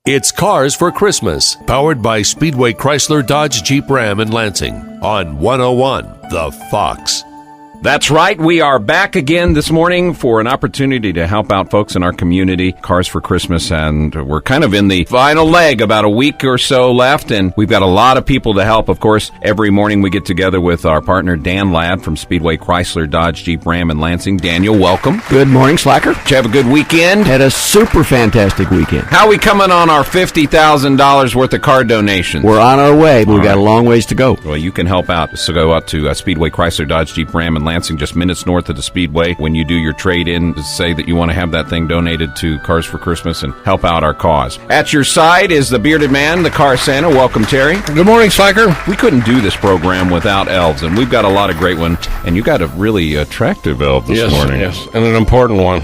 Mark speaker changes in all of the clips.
Speaker 1: It's Cars for Christmas, powered by Speedway Chrysler Dodge Jeep Ram in Lansing on 101 The Fox.
Speaker 2: That's right. We are back again this morning for an opportunity to help out folks in our community, Cars for Christmas, and we're kind of in the final leg, about a week or so left, and we've got a lot of people to help. Of course, every morning we get together with our partner, Dan Ladd from Speedway Chrysler Dodge Jeep Ram in Lansing. Daniel, welcome.
Speaker 3: Good morning, Slacker.
Speaker 2: Did you have a good weekend?
Speaker 3: Had a super fantastic weekend.
Speaker 2: How are we coming on our $50,000 worth of car donations?
Speaker 3: We're on our way, but we've got a long ways to go.
Speaker 2: Well, you can help out. So go out to Speedway Chrysler Dodge Jeep Ram in Lansing, just minutes north of the Speedway. When you do your trade-in, say that you want to have that thing donated to Cars for Christmas and help out our cause. At your side is the bearded man, the car Santa. Welcome, Terry.
Speaker 4: Good morning, Slacker.
Speaker 2: We couldn't do this program without elves, and we've got a lot of great ones. And you got a really attractive elf this morning.
Speaker 4: Yes, and an important one.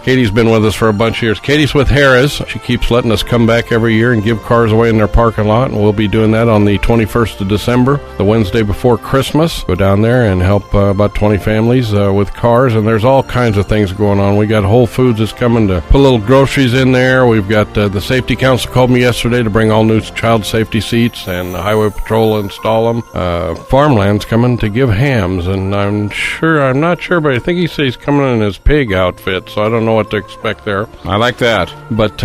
Speaker 4: Katie's been with us for a bunch of years. Katie's with Harrahs. She keeps letting us come back every year and give cars away in their parking lot, and we'll be doing that on the 21st of December, the Wednesday before Christmas. Go down there and help about 20 families with cars, and there's all kinds of things going on. We got Whole Foods that's coming to put little groceries in there. We've got the Safety Council called me yesterday to bring all new child safety seats, and the Highway Patrol will install them. Farmland's coming to give hams, and I'm not sure, but I think he says he's coming in his pig outfit, so I don't know what to expect there.
Speaker 2: I like that.
Speaker 4: But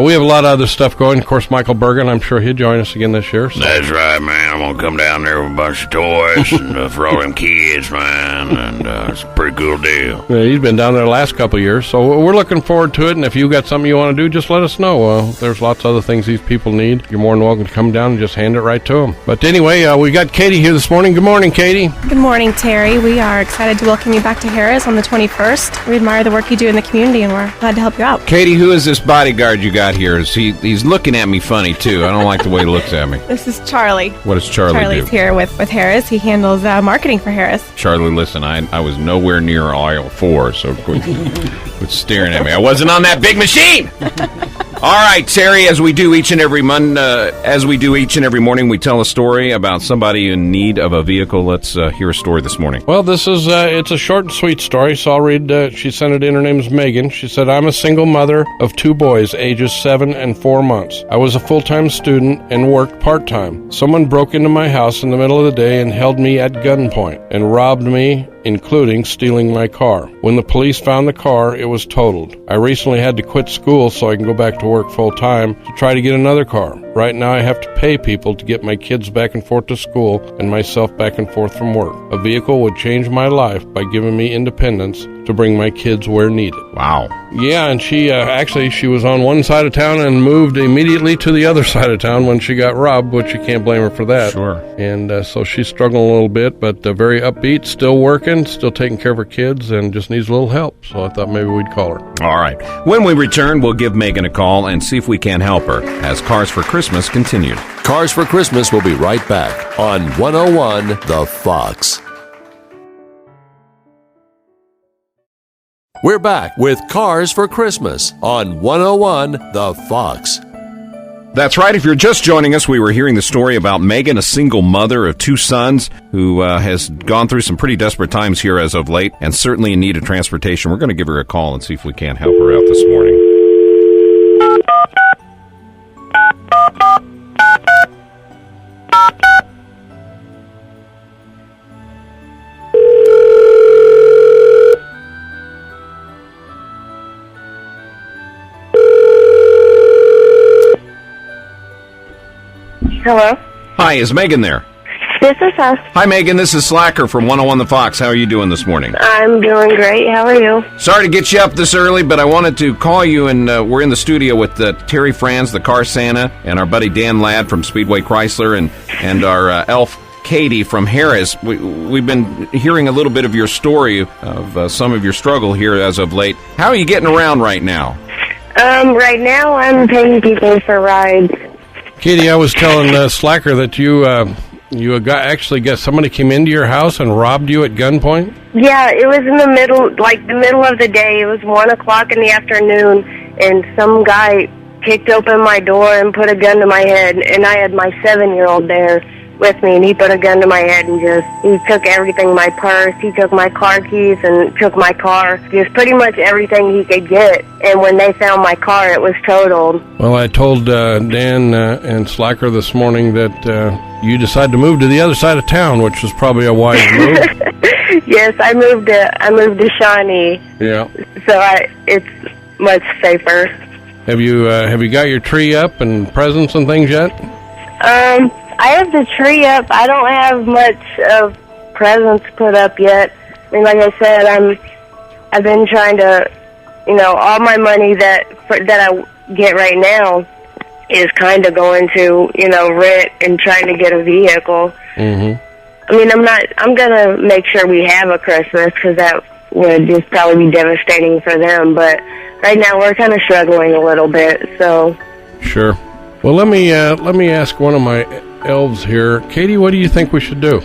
Speaker 4: we have a lot of other stuff going. Of course, Michael Bergen, I'm sure he'll join us again this year. So.
Speaker 5: That's right, man. I'm going to come down there with a bunch of toys and for all them kids, man, and it's a pretty cool deal.
Speaker 4: Yeah, he's been down there the last couple of years, so we're looking forward to it, and if you got something you want to do, just let us know. There's lots of other things these people need. You're more than welcome to come down and just hand it right to them. But anyway, we got Katie here this morning. Good morning, Katie.
Speaker 6: Good morning, Terry. We are excited to welcome you back to Harrahs on the 21st. We admire the work you do in the community, and we're glad to help you out.
Speaker 2: Katie, who is this bodyguard you got here? He's looking at me funny, too. I don't like the way he looks at me.
Speaker 6: This is Charlie.
Speaker 2: What does Charlie's
Speaker 6: Charlie's
Speaker 2: do?
Speaker 6: here with Harrahs. He handles marketing for Harrahs.
Speaker 2: Charlie, listen, I was nowhere near aisle 4, so quit staring at me. I wasn't on that big machine! All right, Terry, as we do each and every morning, we tell a story about somebody in need of a vehicle. Let's hear a story this morning.
Speaker 4: Well, this is it's a short and sweet story, so I'll read. She sent it in. Her name is Megan. She said, I'm a single mother of 2 boys, ages 7 and 4 months. I was a full-time student and worked part-time. Someone broke into my house in the middle of the day and held me at gunpoint and robbed me, including stealing my car. When the police found the car, it was totaled. I recently had to quit school so I can go back to work full-time to try to get another car. Right now I have to pay people to get my kids back and forth to school and myself back and forth from work. A vehicle would change my life by giving me independence to bring my kids where needed.
Speaker 2: Wow.
Speaker 4: Yeah, and she she was on one side of town and moved immediately to the other side of town when she got robbed, which you can't blame her for that.
Speaker 2: Sure.
Speaker 4: And so she's struggling a little bit, but very upbeat, still working, still taking care of her kids, and just needs a little help. So I thought maybe we'd call her.
Speaker 2: All right. When we return, we'll give Megan a call and see if we can help her as Cars for Christmas continued.
Speaker 1: Cars for Christmas will be right back on 101 The Fox. We're back with Cars for Christmas on 101 The Fox.
Speaker 2: That's right. If you're just joining us, we were hearing the story about Megan, a single mother of 2 sons who has gone through some pretty desperate times here as of late and certainly in need of transportation. We're going to give her a call and see if we can't help her out this morning.
Speaker 7: Hello?
Speaker 2: Hi, is Megan there?
Speaker 7: This is us.
Speaker 2: Hi, Megan. This is Slacker from 101 The Fox. How are you doing this morning?
Speaker 7: I'm doing great. How are you?
Speaker 2: Sorry to get you up this early, but I wanted to call you, and we're in the studio with Terry Franz, the car Santa, and our buddy Dan Ladd from Speedway Chrysler, and our elf Katie from Harrahs. We've been hearing a little bit of your story of some of your struggle here as of late. How are you getting around right now?
Speaker 7: Right now I'm paying people for rides.
Speaker 4: Katie, I was telling Slacker that you actually got somebody came into your house and robbed you at gunpoint?
Speaker 7: Yeah, it was in the middle of the day. It was 1 o'clock in the afternoon, and some guy kicked open my door and put a gun to my head, and I had my 7-year-old there. with me, and he put a gun to my head and he took everything, my purse, he took my car keys and took my car, just pretty much everything he could get. And when they found my car, it was totaled.
Speaker 4: Well, I told Dan and Slacker this morning that you decided to move to the other side of town, which was probably a wise move.
Speaker 7: Yes, I moved to Shawnee.
Speaker 4: Yeah.
Speaker 7: So it's much safer.
Speaker 4: Have you got your tree up and presents and things yet?
Speaker 7: I have the tree up. I don't have much of presents put up yet. I mean, like I said, I've been trying to, all my money that I get right now is kind of going to, rent and trying to get a vehicle.
Speaker 4: Mm-hmm.
Speaker 7: I mean, I'm gonna make sure we have a Christmas, because that would just probably be devastating for them. But right now we're kind of struggling a little bit. So. Sure.
Speaker 4: Well, let me ask one of my elves here. Katie, what do you think we should do?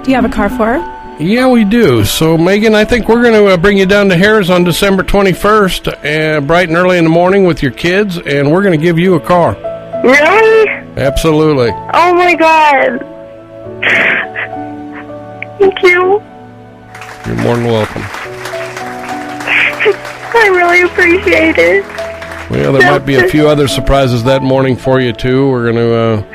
Speaker 6: Do you have a car for her?
Speaker 4: Yeah, we do. So, Megan, I think we're going to bring you down to Harrahs on December 21st, bright and early in the morning with your kids, and we're going to give you a car.
Speaker 7: Really?
Speaker 4: Absolutely.
Speaker 7: Oh, my God. Thank you.
Speaker 4: You're more than welcome.
Speaker 7: I really appreciate it.
Speaker 4: Well, there might be a few other surprises that morning for you, too. We're going to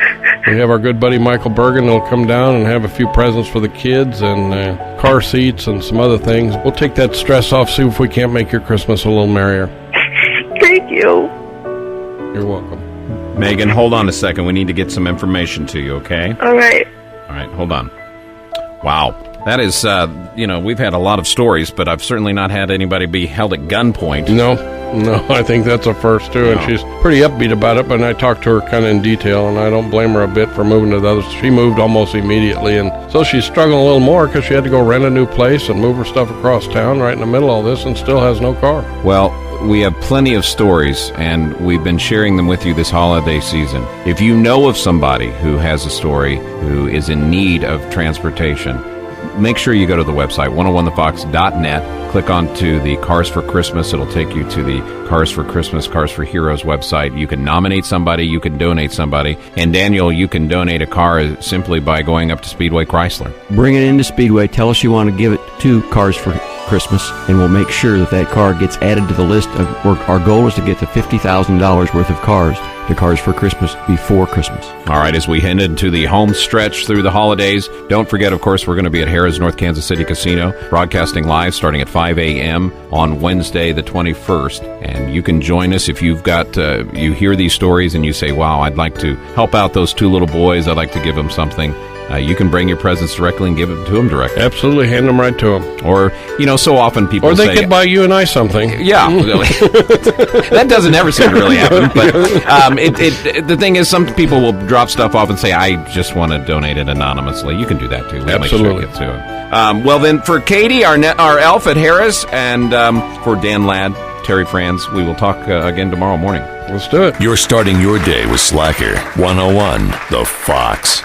Speaker 4: we have our good buddy Michael Bergen that'll come down and have a few presents for the kids and car seats and some other things. We'll take that stress off, see if we can't make your Christmas a little merrier.
Speaker 7: Thank you.
Speaker 4: You're welcome.
Speaker 2: Megan, hold on a second. We need to get some information to you, okay?
Speaker 7: All right.
Speaker 2: All right, hold on. Wow. That is, we've had a lot of stories, but I've certainly not had anybody be held at gunpoint.
Speaker 4: No, I think that's a first, too, and she's pretty upbeat about it, but I talked to her kind of in detail, and I don't blame her a bit for moving to the others. She moved almost immediately, and so she's struggling a little more because she had to go rent a new place and move her stuff across town right in the middle of all this and still has no car.
Speaker 2: Well, we have plenty of stories, and we've been sharing them with you this holiday season. If you know of somebody who has a story, who is in need of transportation, make sure you go to the website, 101thefox.net, click onto the Cars for Christmas. It'll take you to the Cars for Christmas, Cars for Heroes website. You can nominate somebody, you can donate somebody. And Daniel, you can donate a car simply by going up to Speedway Chrysler.
Speaker 3: Bring it into Speedway. Tell us you want to give it to Cars for Christmas, and we'll make sure that car gets added to the list of our goal is to get to $50,000 worth of cars to Cars for Christmas before Christmas.
Speaker 2: All right, as we head into the home stretch through the holidays, don't forget, of course, we're going to be at Harrahs North Kansas City Casino, broadcasting live starting at 5 a.m. on Wednesday the 21st. And you can join us if you've got, you hear these stories and you say, wow, I'd like to help out those two little boys. I'd like to give them something. You can bring your presents directly and give it to them directly.
Speaker 4: Absolutely, hand them right to them.
Speaker 2: Or, so often people say...
Speaker 4: Or they could buy you and I something.
Speaker 2: Yeah. That doesn't ever seem to really happen. But the thing is, some people will drop stuff off and say, I just want to donate it anonymously. You can do that, too. We'll
Speaker 4: Absolutely.
Speaker 2: Make sure you get to them. Well, then, for Katie, our elf at Harrahs, and for Dan Ladd, Terry Franz, we will talk again tomorrow morning.
Speaker 4: Let's do it.
Speaker 1: You're starting your day with Slacker 101, The Fox.